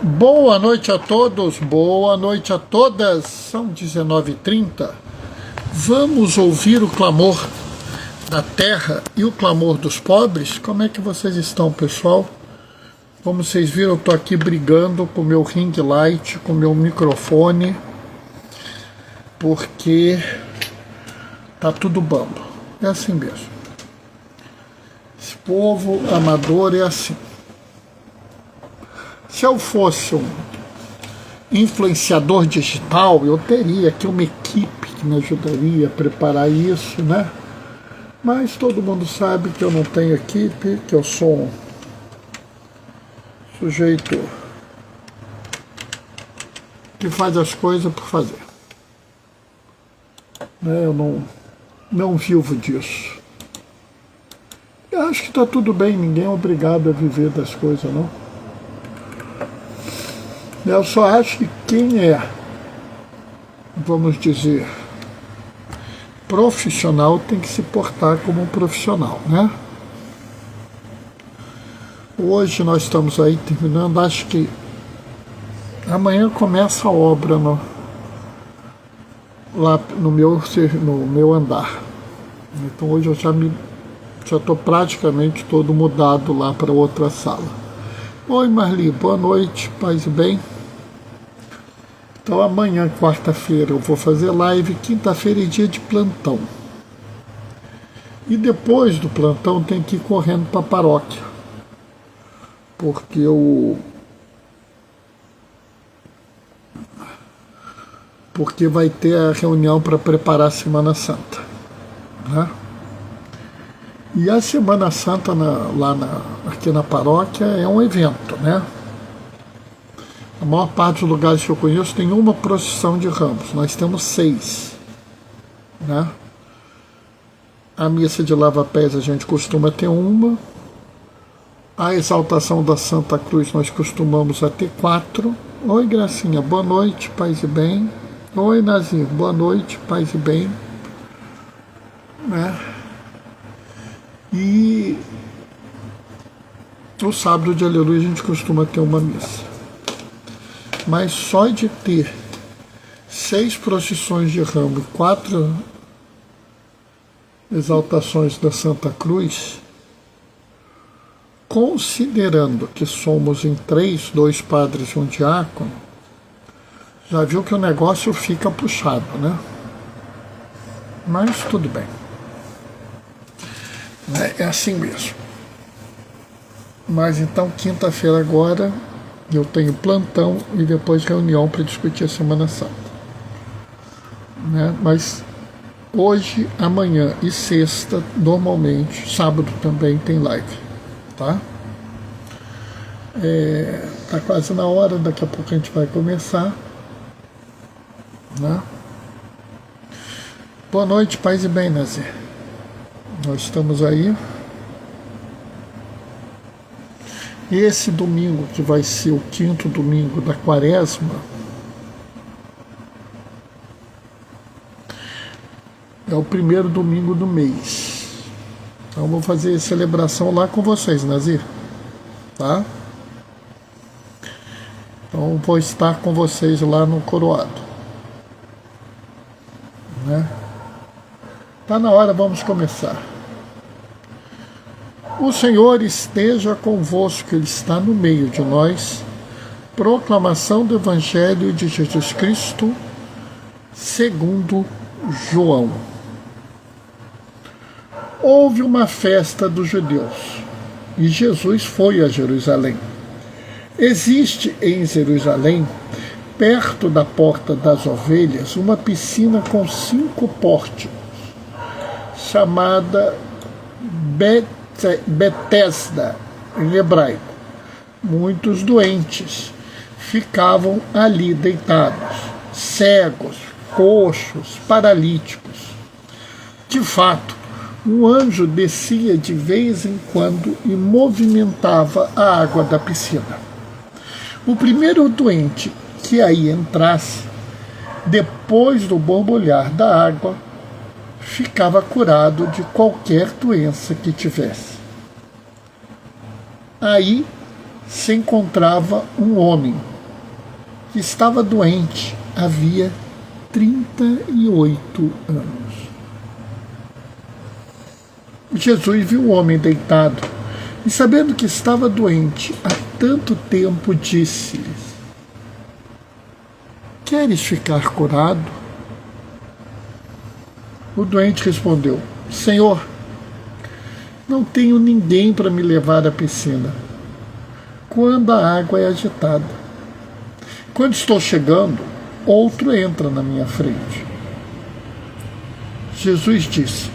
Boa noite a todos, boa noite a todas. São 19h30. Vamos ouvir o clamor da terra e o clamor dos pobres? Como é que vocês estão, pessoal? Como vocês viram, eu estou aqui brigando com o meu ring light, com o meu microfone, porque tá tudo bambo. É assim mesmo. Esse povo amador é assim. Se eu fosse um influenciador digital, eu teria aqui uma equipe que me ajudaria a preparar isso, né? Mas todo mundo sabe que eu não tenho equipe, que eu sou um sujeito que faz as coisas por fazer. Eu não vivo disso. Eu acho que está tudo bem, ninguém é obrigado a viver das coisas, não. Eu só acho que quem é, vamos dizer, profissional tem que se portar como um profissional, né? Hoje nós estamos aí terminando, acho que amanhã começa a obra lá no meu andar. Então hoje eu já estou praticamente todo mudado lá para outra sala. Oi Marli, boa noite, paz e bem. Então amanhã, quarta-feira, eu vou fazer live, quinta-feira é dia de plantão. E depois do plantão tem que ir correndo para a paróquia. Porque vai ter a reunião para preparar a Semana Santa, né? E a Semana Santa aqui na paróquia é um evento, né? A maior parte dos lugares que eu conheço tem uma procissão de ramos. Nós temos 6, né? A missa de lava-pés a gente costuma ter uma. A exaltação da Santa Cruz nós costumamos a ter 4. Oi Gracinha, boa noite, paz e bem. Oi Nazir, boa noite, paz e bem. Né? E o sábado de aleluia a gente costuma ter uma missa. Mas só de ter 6 procissões de ramo e 4 exaltações da Santa Cruz, considerando que somos em 3, 2 padres e um diácono, já viu que o negócio fica puxado, né? Mas tudo bem. É assim mesmo. Mas então, quinta-feira agora, eu tenho plantão e depois reunião para discutir a Semana Santa. Né? Mas hoje, amanhã e sexta, normalmente, sábado também tem live. Tá? Tá quase na hora, daqui a pouco a gente vai começar. Né? Boa noite, paz e bem, Nazir. Nós estamos aí. E esse domingo, que vai ser o 5º domingo da Quaresma, é o primeiro domingo do mês. Então vou fazer a celebração lá com vocês, Nazir. Tá? Então vou estar com vocês lá no Coroado. Né? Tá na hora, vamos começar. O Senhor esteja convosco, Ele está no meio de nós. Proclamação do Evangelho de Jesus Cristo, segundo João. Houve uma festa dos judeus, e Jesus foi a Jerusalém. Existe em Jerusalém, perto da Porta das Ovelhas, uma piscina com 5 pórticos, chamada Betesda, em hebraico. Muitos doentes ficavam ali deitados, cegos, coxos, paralíticos. De fato, um anjo descia de vez em quando e movimentava a água da piscina. O primeiro doente que aí entrasse, depois do borbulhar da água, ficava curado de qualquer doença que tivesse. Aí se encontrava um homem que estava doente havia 38 anos. Jesus viu o homem deitado e, sabendo que estava doente há tanto tempo, disse-lhes: Queres ficar curado? O doente respondeu: Senhor, não tenho ninguém para me levar à piscina quando a água é agitada. Quando estou chegando, outro entra na minha frente. Jesus disse: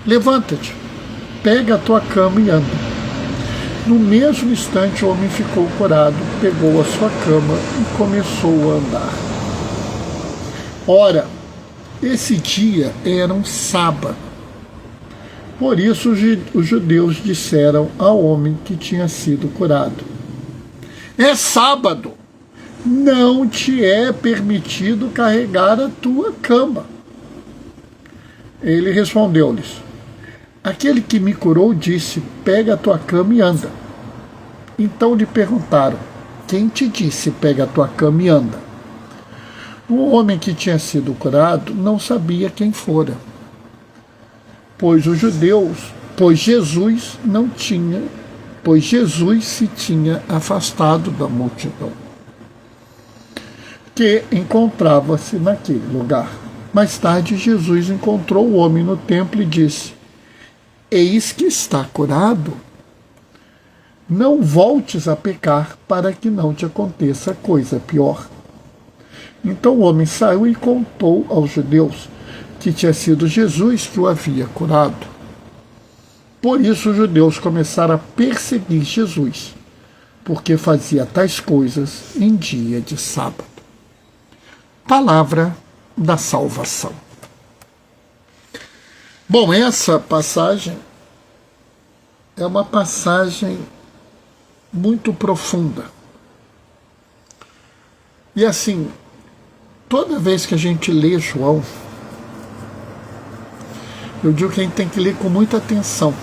Levanta-te, pega a tua cama e anda. No mesmo instante, o homem ficou curado, pegou a sua cama e começou a andar. Ora, esse dia era um sábado. Por isso os judeus disseram ao homem que tinha sido curado: É sábado, não te é permitido carregar a tua cama. Ele respondeu-lhes: Aquele que me curou disse: Pega a tua cama e anda. Então lhe perguntaram: Quem te disse: Pega a tua cama e anda? O homem que tinha sido curado não sabia quem fora, pois Jesus se tinha afastado da multidão que encontrava-se naquele lugar. Mais tarde, Jesus encontrou o homem no templo e disse: Eis que está curado. Não voltes a pecar, para que não te aconteça coisa pior. Então o homem saiu e contou aos judeus que tinha sido Jesus que o havia curado. Por isso os judeus começaram a perseguir Jesus, porque fazia tais coisas em dia de sábado. Palavra da salvação. Bom, essa passagem é uma passagem muito profunda. E assim, toda vez que a gente lê João, eu digo que a gente tem que ler com muita atenção.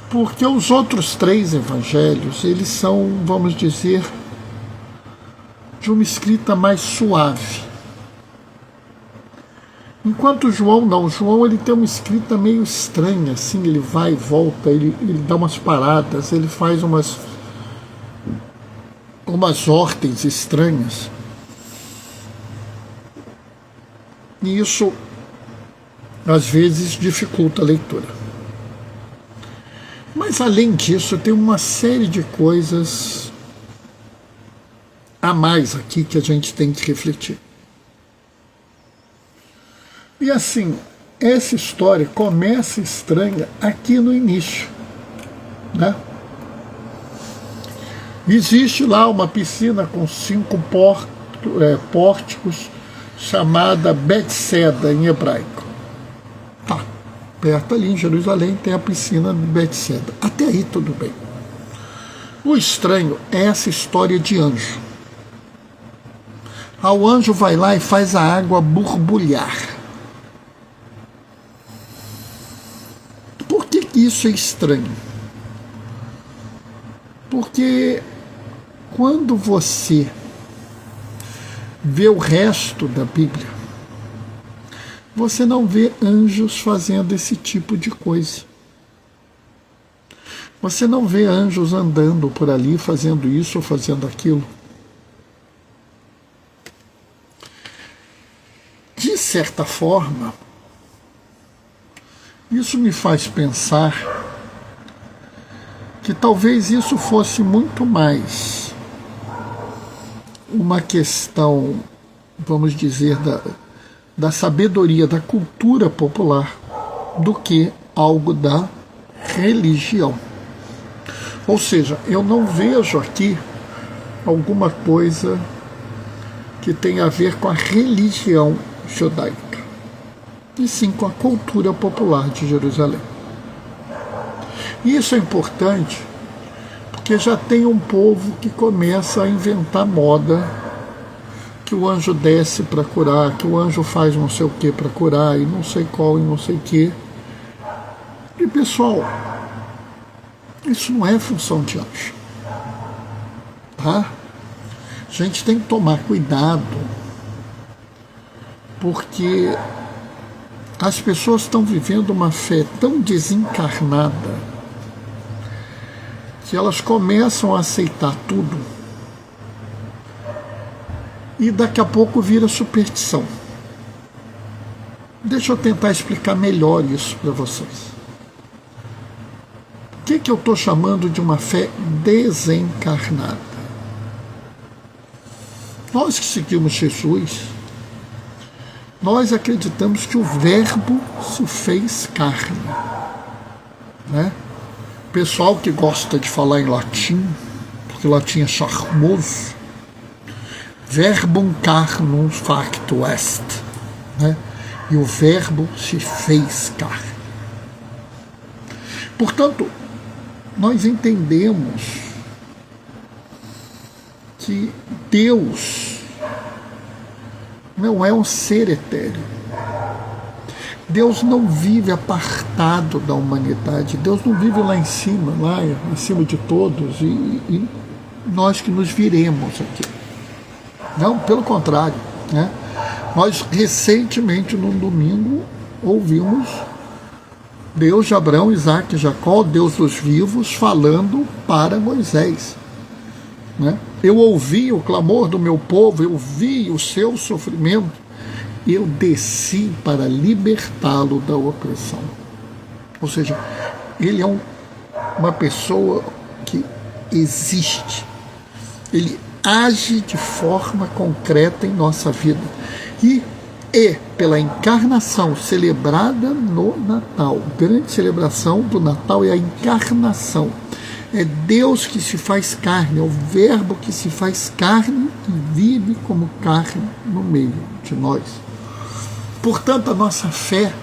Porque os outros 3 evangelhos, eles são, vamos dizer, de uma escrita mais suave. Enquanto João não. João ele tem uma escrita meio estranha, assim, ele vai e volta, ele dá umas paradas, ele faz umas ordens estranhas. E isso, às vezes, dificulta a leitura. Mas, além disso, tem uma série de coisas a mais aqui que a gente tem que refletir. E assim, essa história começa estranha aqui no início, né? Existe lá uma piscina com 5 pórticos, chamada Betseda em hebraico. Tá, perto ali em Jerusalém tem a piscina de Betseda. Até aí tudo bem. O estranho é essa história de anjo. O anjo vai lá e faz a água borbulhar. Por que isso é estranho? Porque quando você vê o resto da Bíblia, você não vê anjos fazendo esse tipo de coisa. Você não vê anjos andando por ali fazendo isso ou fazendo aquilo. De certa forma, isso me faz pensar que talvez isso fosse muito mais uma questão, vamos dizer, da sabedoria, da cultura popular, do que algo da religião. Ou seja, eu não vejo aqui alguma coisa que tenha a ver com a religião judaica, e sim com a cultura popular de Jerusalém. E isso é importante porque já tem um povo que começa a inventar moda, que o anjo desce para curar, que o anjo faz não sei o que para curar, e não sei qual e não sei o que. E pessoal, isso não é função de anjo, tá? gente tem que tomar cuidado, porque as pessoas estão vivendo uma fé tão desencarnada que elas começam a aceitar tudo e daqui a pouco vira superstição. Deixa eu tentar explicar melhor isso para vocês. O que eu estou chamando de uma fé desencarnada? Nós que seguimos Jesus, nós acreditamos que o Verbo se fez carne, né? Pessoal que gosta de falar em latim, porque o latim é charmoso, verbum carnum facto est, né? E o Verbo se fez carne. Portanto, nós entendemos que Deus não é um ser etéreo. Deus não vive apartado da humanidade. Deus não vive lá em cima, em cima de todos, e nós que nos viremos aqui. Não, pelo contrário, né? Nós recentemente, num domingo, ouvimos Deus de Abraão, Isaac e Jacó, Deus dos vivos, falando para Moisés, né? Eu ouvi o clamor do meu povo, eu vi o seu sofrimento, eu desci para libertá-lo da opressão. Ou seja, ele é uma pessoa que existe, ele age de forma concreta em nossa vida. E pela encarnação celebrada no Natal, grande celebração do Natal é a encarnação. É Deus que se faz carne, é o Verbo que se faz carne e vive como carne no meio de nós. Portanto, a nossa fé,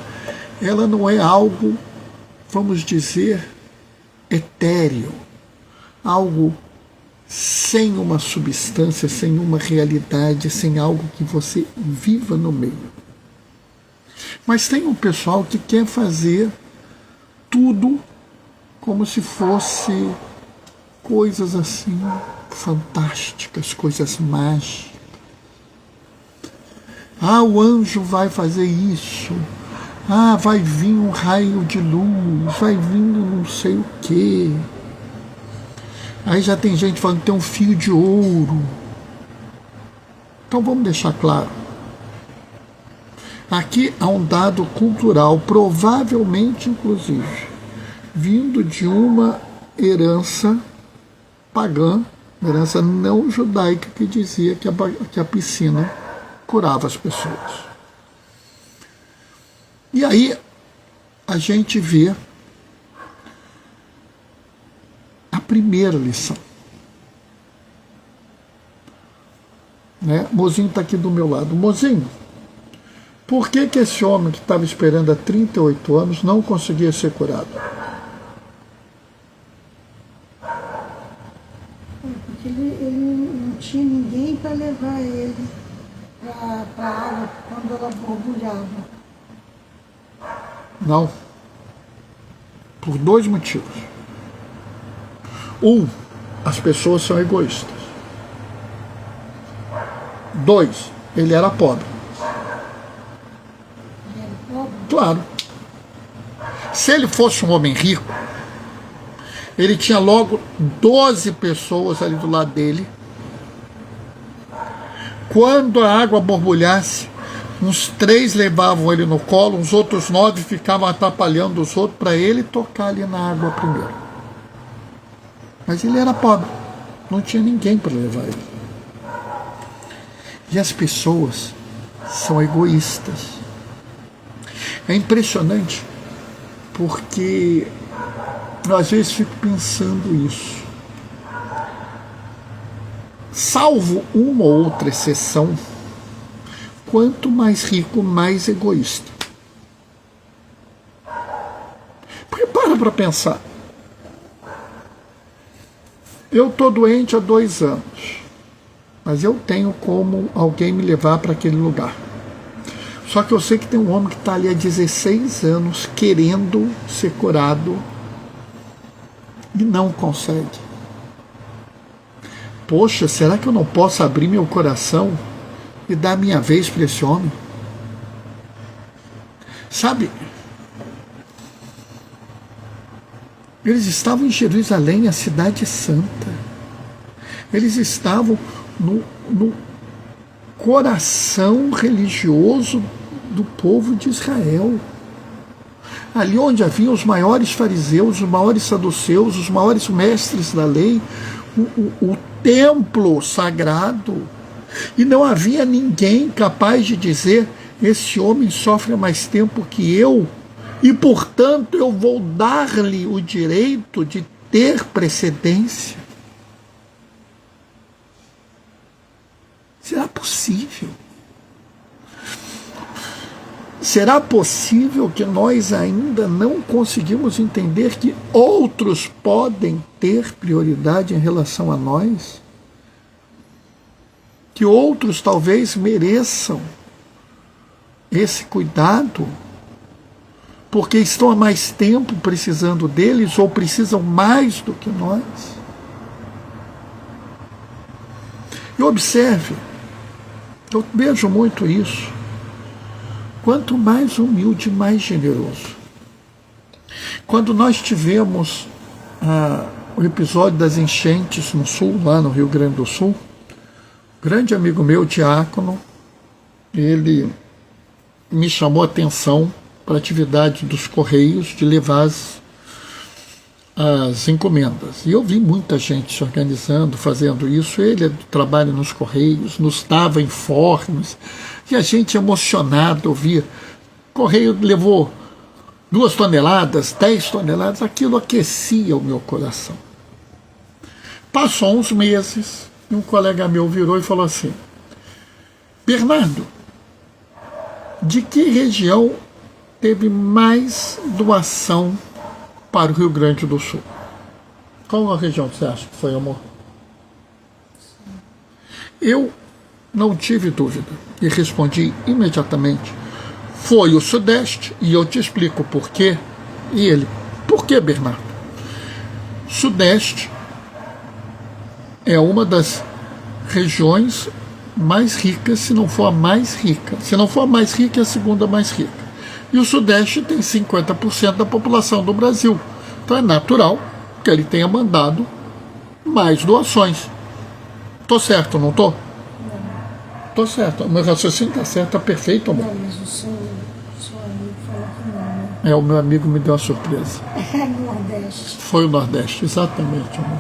ela não é algo, vamos dizer, etéreo, algo sem uma substância, sem uma realidade, sem algo que você viva no meio. Mas tem um pessoal que quer fazer tudo como se fosse coisas assim fantásticas, coisas mágicas. O anjo vai fazer isso. Vai vir um raio de luz, vai vir não sei o quê. Aí já tem gente falando que tem um fio de ouro. Então vamos deixar claro. Aqui há um dado cultural, provavelmente, inclusive, vindo de uma herança pagã, herança não judaica, que dizia que a piscina curava as pessoas. E aí a gente vê a primeira lição, né? Mozinho está aqui do meu lado. Mozinho, por que esse homem que estava esperando há 38 anos não conseguia ser curado? Porque ele não tinha ninguém para levar ele para a água quando ela borbulhava. Não. Por dois motivos. As pessoas são egoístas. 2, ele era pobre. Ele era pobre? Claro. Se ele fosse um homem rico, ele tinha logo 12 pessoas ali do lado dele. Quando a água borbulhasse, uns 3 levavam ele no colo, uns outros 9 ficavam atrapalhando os outros para ele tocar ali na água primeiro. Mas ele era pobre, não tinha ninguém para levar ele. E as pessoas são egoístas. É impressionante, porque eu às vezes fico pensando isso. Salvo uma ou outra exceção, quanto mais rico, mais egoísta. Porque para pensar. Eu estou doente há 2 anos, mas eu tenho como alguém me levar para aquele lugar. Só que eu sei que tem um homem que está ali há 16 anos querendo ser curado e não consegue. poxa, será que eu não posso abrir meu coração e dar minha vez para esse homem? Sabe, eles estavam em Jerusalém, a cidade santa. Eles estavam no coração religioso do povo de Israel. Ali onde haviam os maiores fariseus, os maiores saduceus, os maiores mestres da lei, o templo sagrado. E não havia ninguém capaz de dizer: esse homem sofre há mais tempo que eu, e portanto eu vou dar-lhe o direito de ter precedência. Será possível? Será possível que nós ainda não conseguimos entender que outros podem ter prioridade em relação a nós? Que outros talvez mereçam esse cuidado, porque estão há mais tempo precisando deles ou precisam mais do que nós? E observe, eu vejo muito isso. Quanto mais humilde, mais generoso. Quando nós tivemos o episódio das enchentes no sul, lá no Rio Grande do Sul, um grande amigo meu, diácono, ele me chamou a atenção para a atividade dos Correios de levar as encomendas. E eu vi muita gente se organizando, fazendo isso. Ele trabalha nos Correios, nos dava informes, e a gente emocionado ouvia. O Correio levou 2 toneladas, 10 toneladas, aquilo aquecia o meu coração. Passou uns meses, e um colega meu virou e falou assim: Bernardo, de que região teve mais doação para o Rio Grande do Sul? Qual a região que você acha que foi, amor? Eu não tive dúvida e respondi imediatamente: foi o Sudeste, e eu te explico por quê. E ele: por que, Bernardo? Sudeste é uma das regiões mais ricas, se não for a mais rica. Se não for a mais rica, é a segunda mais rica. E o Sudeste tem 50% da população do Brasil. Então é natural que ele tenha mandado mais doações. Tô certo, não tô? Não. Tô certo. O meu raciocínio tá certo, tá perfeito, amor. Não, mas o seu amigo falou que não, né? É, o meu amigo me deu uma surpresa. É no Nordeste. Foi o Nordeste, exatamente, amor.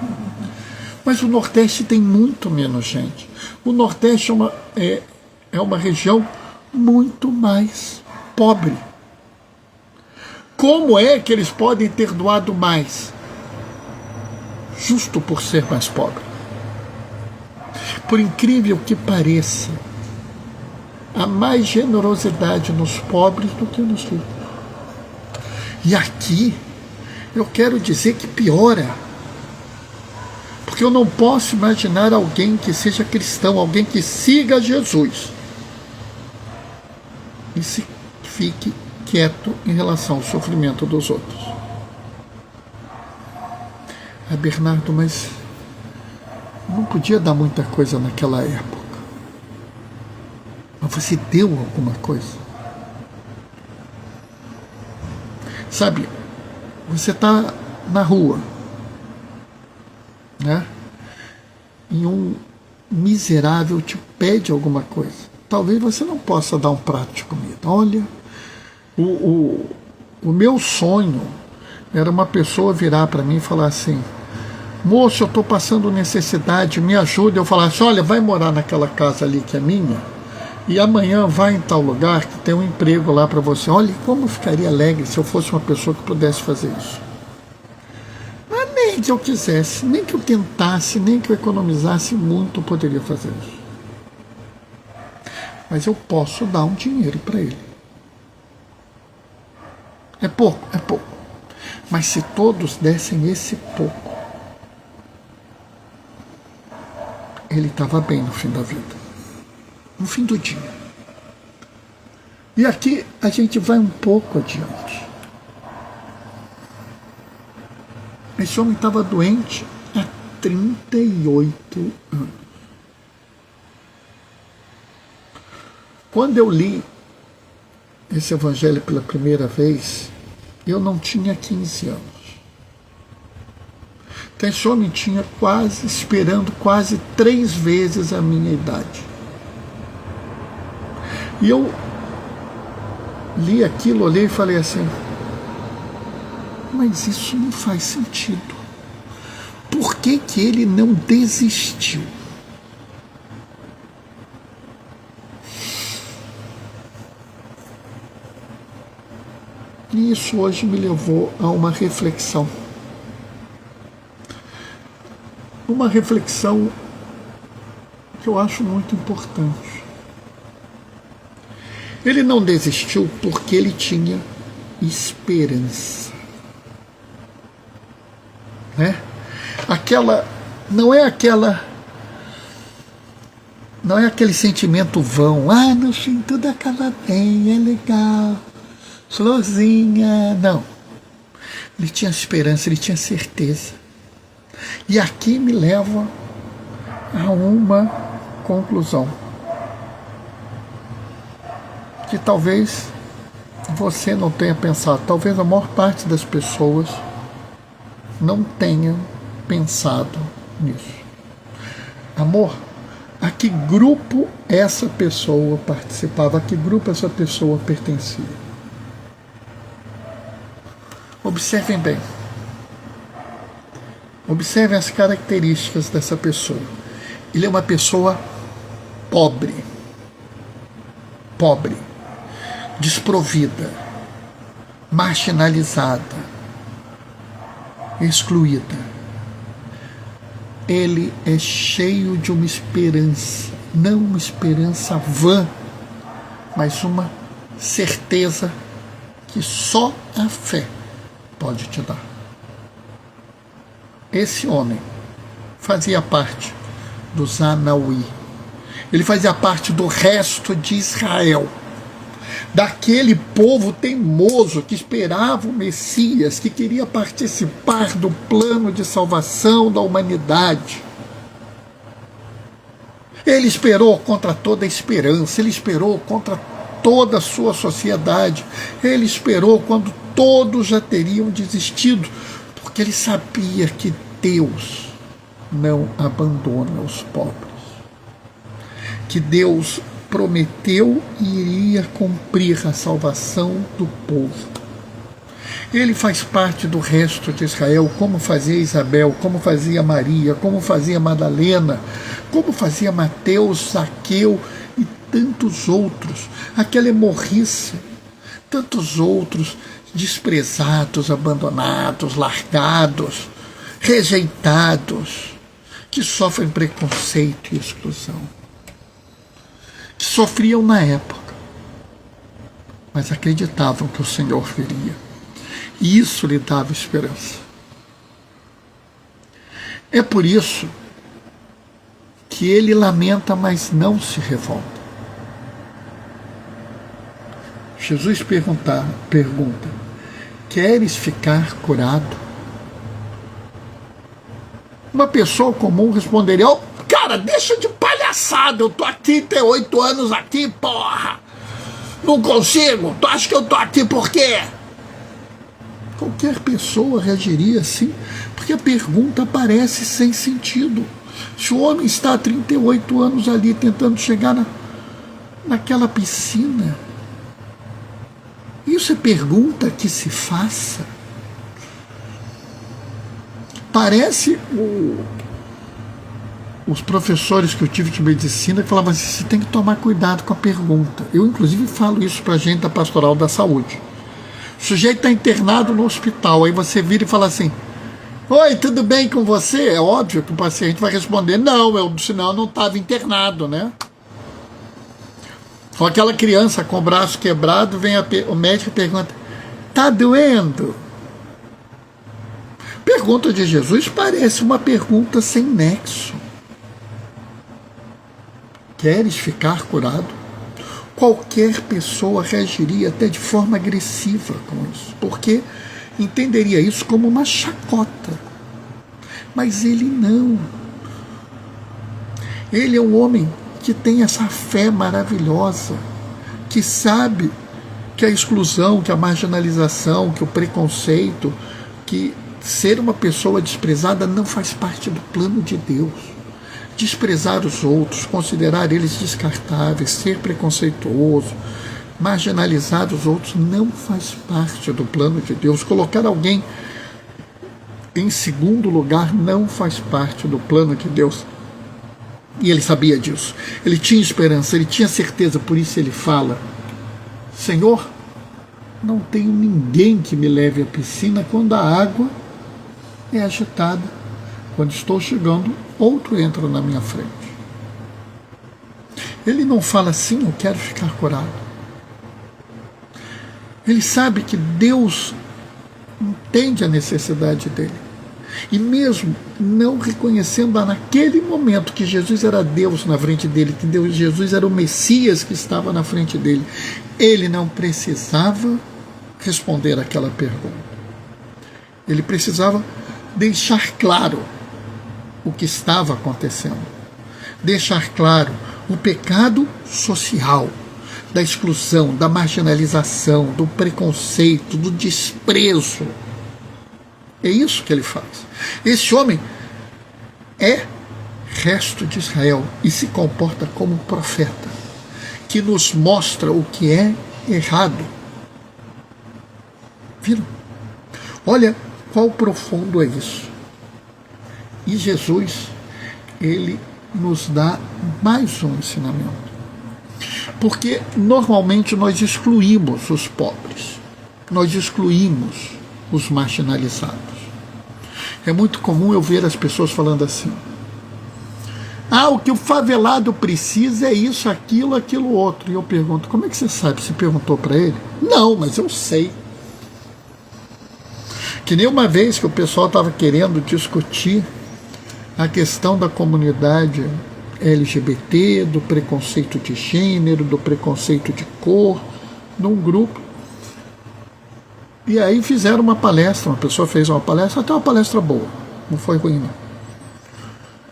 Mas o Nordeste tem muito menos gente. O Nordeste é uma região muito mais pobre. Como é que eles podem ter doado mais? Justo por ser mais pobre. Por incrível que pareça, há mais generosidade nos pobres do que nos ricos. E aqui, eu quero dizer que piora. Porque eu não posso imaginar alguém que seja cristão, alguém que siga Jesus, e se fique quieto em relação ao sofrimento dos outros. Bernardo, mas não podia dar muita coisa naquela época. Mas você deu alguma coisa? Sabe, você está na rua, né? E um miserável te pede alguma coisa. Talvez você não possa dar um prato de comida. Olha, o meu sonho era uma pessoa virar para mim e falar assim: moço, eu estou passando necessidade, me ajuda. Eu falasse: olha, vai morar naquela casa ali que é minha, e amanhã vai em tal lugar que tem um emprego lá para você. Olha, como eu ficaria alegre se eu fosse uma pessoa que pudesse fazer isso. Mas nem que eu quisesse, nem que eu tentasse, nem que eu economizasse muito, eu poderia fazer isso. Mas eu posso dar um dinheiro para ele. É pouco, é pouco. Mas se todos dessem esse pouco, ele estava bem no fim da vida, no fim do dia. E aqui a gente vai um pouco adiante. Esse homem estava doente há 38 anos. Quando eu li esse evangelho pela primeira vez, eu não tinha 15 anos. Então esse homem tinha esperando quase 3 vezes a minha idade. E eu li aquilo, olhei e falei assim, mas isso não faz sentido. Por que que ele não desistiu? E isso hoje me levou a uma reflexão. Uma reflexão que eu acho muito importante. Ele não desistiu porque ele tinha esperança. Né? Não é aquele sentimento vão, no fim tudo acaba bem, é legal, florzinha, não. Ele tinha esperança, ele tinha certeza. E aqui me leva a uma conclusão, que talvez você não tenha pensado, talvez a maior parte das pessoas não tenham pensado nisso. Amor, a que grupo essa pessoa participava, a que grupo essa pessoa pertencia? Observem bem. Observem as características dessa pessoa. Ele é uma pessoa pobre, desprovida, marginalizada, excluída. Ele é cheio de uma esperança, não uma esperança vã, mas uma certeza que só a fé pode te dar. Esse homem fazia parte dos Anauí. Ele fazia parte do resto de Israel, daquele povo teimoso que esperava o Messias, que queria participar do plano de salvação da humanidade. Ele esperou contra toda a esperança, ele esperou contra toda a sua sociedade, ele esperou quando todos já teriam desistido, porque ele sabia que Deus não abandona os pobres, que Deus prometeu e iria cumprir a salvação do povo. Ele faz parte do resto de Israel, como fazia Isabel, como fazia Maria, como fazia Madalena, como fazia Mateus, Zaqueu e tantos outros, aquela hemorriça, tantos outros desprezados, abandonados, largados, rejeitados, que sofrem preconceito e exclusão, que sofriam na época, mas acreditavam que o Senhor viria, e isso lhe dava esperança. É por isso que ele lamenta, mas não se revolta. Jesus pergunta, queres ficar curado? Uma pessoa comum responderia, cara, deixa de palhaçada, eu tô há 38 anos aqui, porra, não consigo, tu acha que eu tô aqui por quê? Qualquer pessoa reagiria assim, porque a pergunta parece sem sentido. Se o homem está há 38 anos ali tentando chegar naquela piscina, isso é pergunta que se faça. Parece os professores que eu tive de medicina que falavam assim, você tem que tomar cuidado com a pergunta. Eu, inclusive, falo isso para a gente da Pastoral da Saúde. O sujeito está internado no hospital, aí você vira e fala assim, oi, tudo bem com você? É óbvio que o paciente vai responder, não, senão eu não estava internado, né? Com aquela criança com o braço quebrado, vem o médico e pergunta, tá doendo? Pergunta de Jesus parece uma pergunta sem nexo. Queres ficar curado? Qualquer pessoa reagiria até de forma agressiva com isso, porque entenderia isso como uma chacota. Mas ele não. Ele é um homem que tem essa fé maravilhosa, que sabe que a exclusão, que a marginalização, que o preconceito, que ser uma pessoa desprezada não faz parte do plano de Deus. Desprezar os outros, considerar eles descartáveis, ser preconceituoso, marginalizar os outros não faz parte do plano de Deus. Colocar alguém em segundo lugar não faz parte do plano de Deus. E ele sabia disso. Ele tinha esperança, ele tinha certeza, por isso ele fala: Senhor, não tenho ninguém que me leve à piscina quando a água é agitada. Quando estou chegando, outro entra na minha frente. Ele não fala assim, eu quero ficar curado. Ele sabe que Deus entende a necessidade dele. E mesmo não reconhecendo naquele momento que Jesus era Deus na frente dele, que Jesus era o Messias que estava na frente dele, ele não precisava responder aquela pergunta. Ele precisava deixar claro o que estava acontecendo. Deixar claro o pecado social, da exclusão, da marginalização, do preconceito, do desprezo. É isso que ele faz. Esse homem é resto de Israel e se comporta como um profeta, que nos mostra o que é errado. Viram? Olha qual profundo é isso. E Jesus, ele nos dá mais um ensinamento. Porque normalmente nós excluímos os pobres, nós excluímos os marginalizados. É muito comum eu ver as pessoas falando assim: o que o favelado precisa é isso, aquilo, outro. E eu pergunto: como é que você sabe? Você perguntou para ele? Não, mas eu sei. Que nem uma vez que o pessoal estava querendo discutir a questão da comunidade LGBT, do preconceito de gênero, do preconceito de cor, num grupo. E aí fizeram uma palestra, uma pessoa fez uma palestra, até uma palestra boa, não foi ruim não.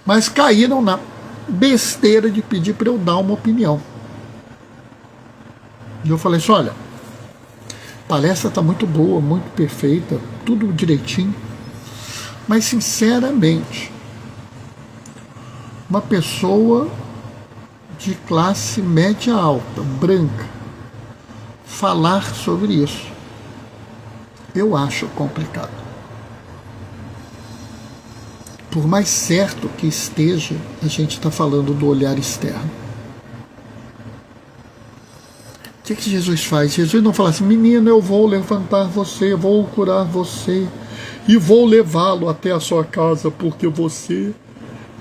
Mas caíram na besteira de pedir para eu dar uma opinião. E eu falei assim: olha, a palestra está muito boa, muito perfeita, tudo direitinho, mas sinceramente, uma pessoa de classe média alta, branca, falar sobre isso, eu acho complicado. Por mais certo que esteja, a gente está falando do olhar externo. O que Jesus faz? Jesus não fala assim: menino, eu vou levantar você, vou curar você e vou levá-lo até a sua casa porque você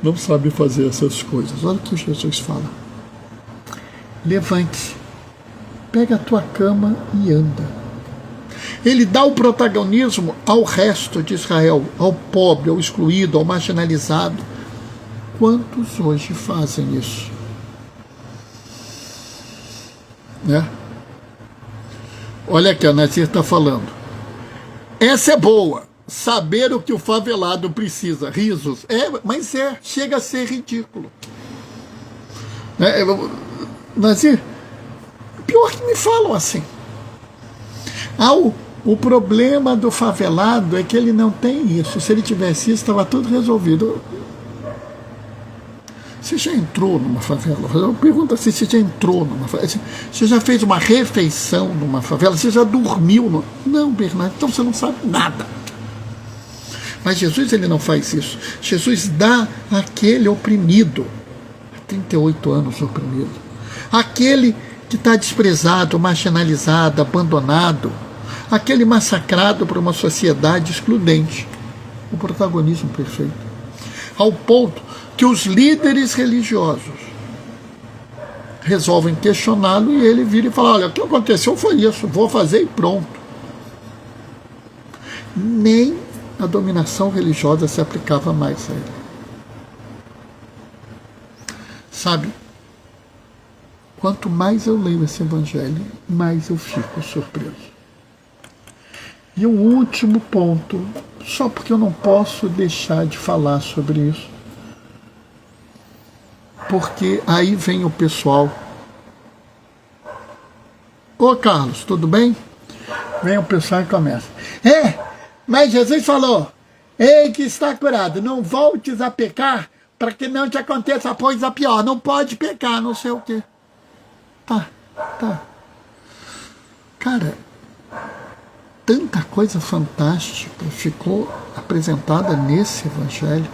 não sabe fazer essas coisas. Olha o que Jesus fala: levante-se, pega a tua cama e anda. Ele dá o protagonismo ao resto de Israel, ao pobre, ao excluído, ao marginalizado. Quantos hoje fazem isso? Né? Olha aqui, a Nazir está falando. Essa é boa. Saber o que o favelado precisa. Risos. Mas chega a ser ridículo. Nazir, pior que me falam assim. O problema do favelado é que ele não tem isso. Se ele tivesse isso, estava tudo resolvido. Você já entrou numa favela? Eu pergunto assim: você já entrou numa favela? Você já fez uma refeição numa favela? Você já dormiu? Não, Bernardo, então você não sabe nada. Mas Jesus, ele não faz isso. Jesus dá àquele oprimido, há 38 anos oprimido, aquele que está desprezado, marginalizado, abandonado, aquele massacrado por uma sociedade excludente, o protagonismo perfeito, ao ponto que os líderes religiosos resolvem questioná-lo e ele vira e fala: olha, o que aconteceu foi isso, vou fazer e pronto. Nem a dominação religiosa se aplicava mais a ele. Sabe, quanto mais eu leio esse evangelho, mais eu fico surpreso. E o último ponto, só porque eu não posso deixar de falar sobre isso, porque aí vem o pessoal. Ô Carlos, tudo bem? Vem o pessoal e começa. Mas Jesus falou, ei que está curado, não voltes a pecar para que não te aconteça coisa pior, não pode pecar, não sei o quê. Tá. Cara, tanta coisa fantástica ficou apresentada nesse evangelho.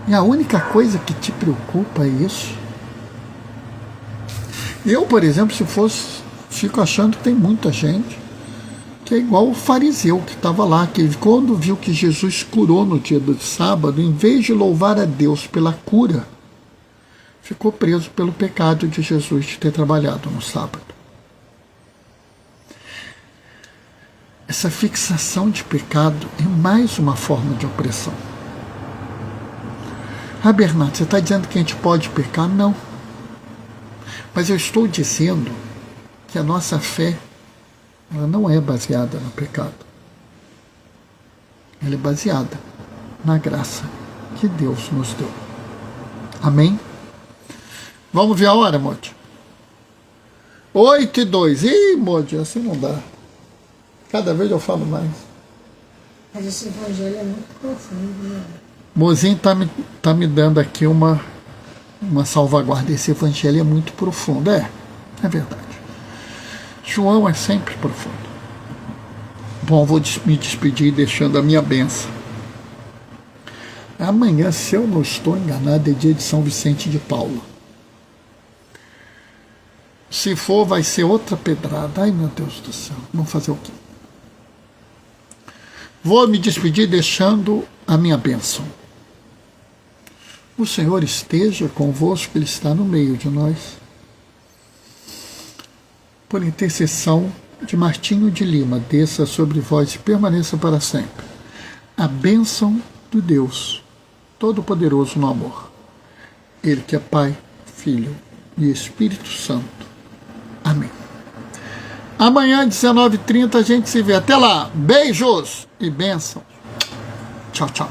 E a única coisa que te preocupa é isso. Eu, por exemplo, se fosse, fico achando que tem muita gente que é igual o fariseu que estava lá, que quando viu que Jesus curou no dia do sábado, em vez de louvar a Deus pela cura, ficou preso pelo pecado de Jesus de ter trabalhado no sábado. Essa fixação de pecado é mais uma forma de opressão. Ah, Bernardo, você está dizendo que a gente pode pecar? Não. Mas eu estou dizendo que a nossa fé, ela não é baseada no pecado. Ela é baseada na graça que Deus nos deu. Amém? Vamos ver a hora, Modi? 8:02. Ih, Modi, assim não dá. Cada vez eu falo mais. Mas esse evangelho é muito profundo, né? Mozinho tá me dando aqui uma salvaguarda. Esse evangelho é muito profundo. É verdade. João é sempre profundo. Bom, vou me despedir deixando a minha bênção. Amanhã, se eu não estou enganado, é dia de São Vicente de Paulo. Se for, vai ser outra pedrada. Ai, meu Deus do céu. Vamos fazer o quê? Vou me despedir deixando a minha bênção. O Senhor esteja convosco, Ele está no meio de nós. Por intercessão de Martinho de Lima, desça sobre vós e permaneça para sempre a bênção do Deus Todo-Poderoso no amor. Ele que é Pai, Filho e Espírito Santo. Amém. Amanhã, 19h30, a gente se vê. Até lá. Beijos e bênçãos. Tchau, tchau.